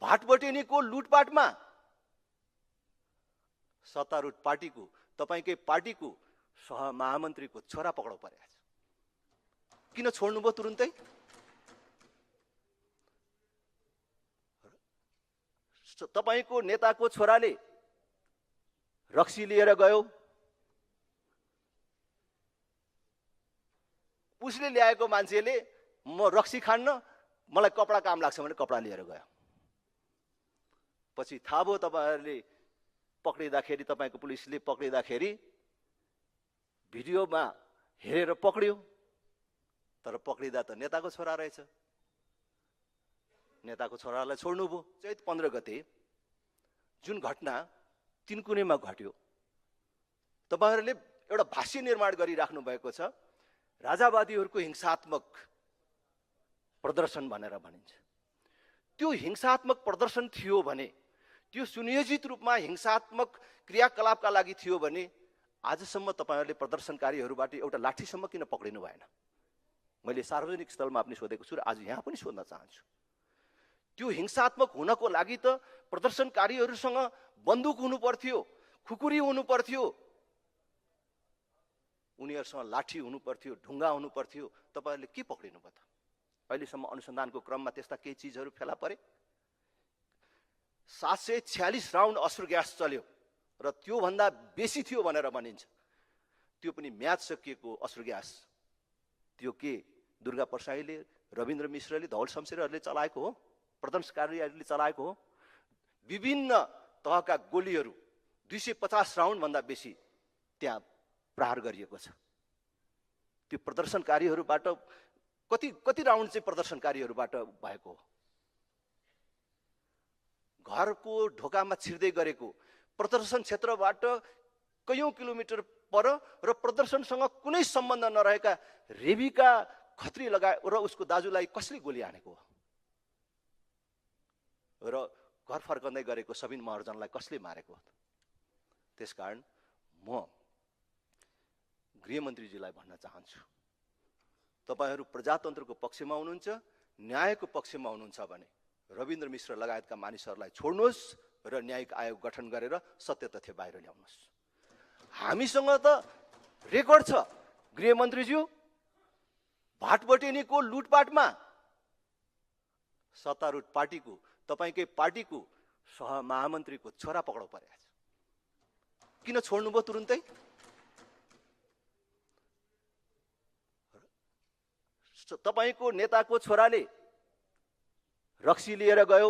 भाटबटेनीको लुटपाटमा सत्तारूढ पार्टीको तपाईकै पार्टीको सहमहामन्त्रीको छोरा पक्राउ परेको छ। किन छोड्नुभयो तुरुन्तै? तपाईको नेताको छोराले रक्सी लिएर गयो, उसले ल्याएको मान्छेले म रक्सी खान्न, मलाई कपडा काम लाग्छ भने कपडा लिएर गयो। पछि थाहा भयो तपाईहरुले पक्रिँदाखेरि, तपाईको पुलिसले पक्रिँदाखेरि भिडियोमा हेरेर पक्रियो, तर पक्रिँदा त नेताको छोरा रहेछ। नेताको छोरालाई छोड्नुभयो। चैत 15 गते जुन घटना तिनकुनेमा घट्यो, तपाईहरुले एउटा भाष्य निर्माण गरिराख्नु भएको छ, राजावादीहरूको हिंसात्मक प्रदर्शन भनेर भनिन्छ। त्यो हिंसात्मक प्रदर्शन थियो भने, त्यो सुनियोजित रूपमा हिंसात्मक क्रियाकलापका लागि थियो भने आजसम्म तपाईहरुले प्रदर्शनकारीहरूबाट एउटा लाठीसम्म किन पक्रिनु भएन? मैले सार्वजनिक स्थलमा पनि सोधेको छु र आज यहाँ पनि सोध्न चाहन्छु। त्यो हिंसात्मक हुनको लागि त प्रदर्शनकारीहरूसँग बन्दुक हुनु पर्थ्यो, खुकुरी हुनु पर्थ्यो, उनीहरूसँग लाठी हुनु पर्थ्यो, ढुङ्गा हुनु पर्थ्यो। तपाईहरुले के पक्रिनु भयो त? अहिलेसम्म अनुसन्धानको क्रममा त्यस्ता केही चीजहरू फेला परे? 746 राउन्ड अश्रु ग्यास चल्यो र त्यो भन्दा बेसी थियो भनेर भनिन्छ। त्यो पनि म्याच सकिएको अश्रु ग्यास। त्यो के दुर्गा प्रसाईले, रविन्द्र मिश्रले, धवल शमशेरहरूले चलाएको हो? प्रदर्शनकारीहरूले चलाएको हो? विभिन्न तहका गोलीहरू 250 राउन्ड भन्दा बेसी त्यहाँ प्रहार गरिएको छ। त्यो प्रदर्शनकारीहरूबाट कति राउन्ड चाहिँ प्रदर्शनकारीहरूबाट भएको हो? घरको ढोकामा छिर्दै गरेको, प्रदर्शन क्षेत्रबाट कयौं किलोमिटर पर र प्रदर्शनसँग कुनै सम्बन्ध नरहेका रेबिका खत्री लगाए र उसको दाजुलाई कसले गोली हानेको हो? र घर फर्कँदै गरेको सबिन महर्जनलाई कसले मारेको हो? त्यसकारण म गृहमन्त्रीजीलाई भन्न चाहन्छु, तपाईहरु प्रजातन्त्रको पक्षमा हुनुहुन्छ, न्यायको पक्षमा हुनुहुन्छ भने रविन्द्र मिश्र लगायतका मानिसहरूलाई छोड्नुहोस् र न्यायिक आयोग गठन गरेर सत्य तथ्य बाहिर ल्याउनुहोस्। हामीसँग त रेकर्ड छ गृहमन्त्रीज्यू, भाटबटेनीको लुटपाटमा सत्तारूढ पार्टीको तपाईकै पार्टीको सहमहामन्त्रीको छोरा पक्राउ परेको छ। किन छोड्नुभयो तुरुन्तै? तपाईको नेताको छोराले रक्सी लिएर गयो,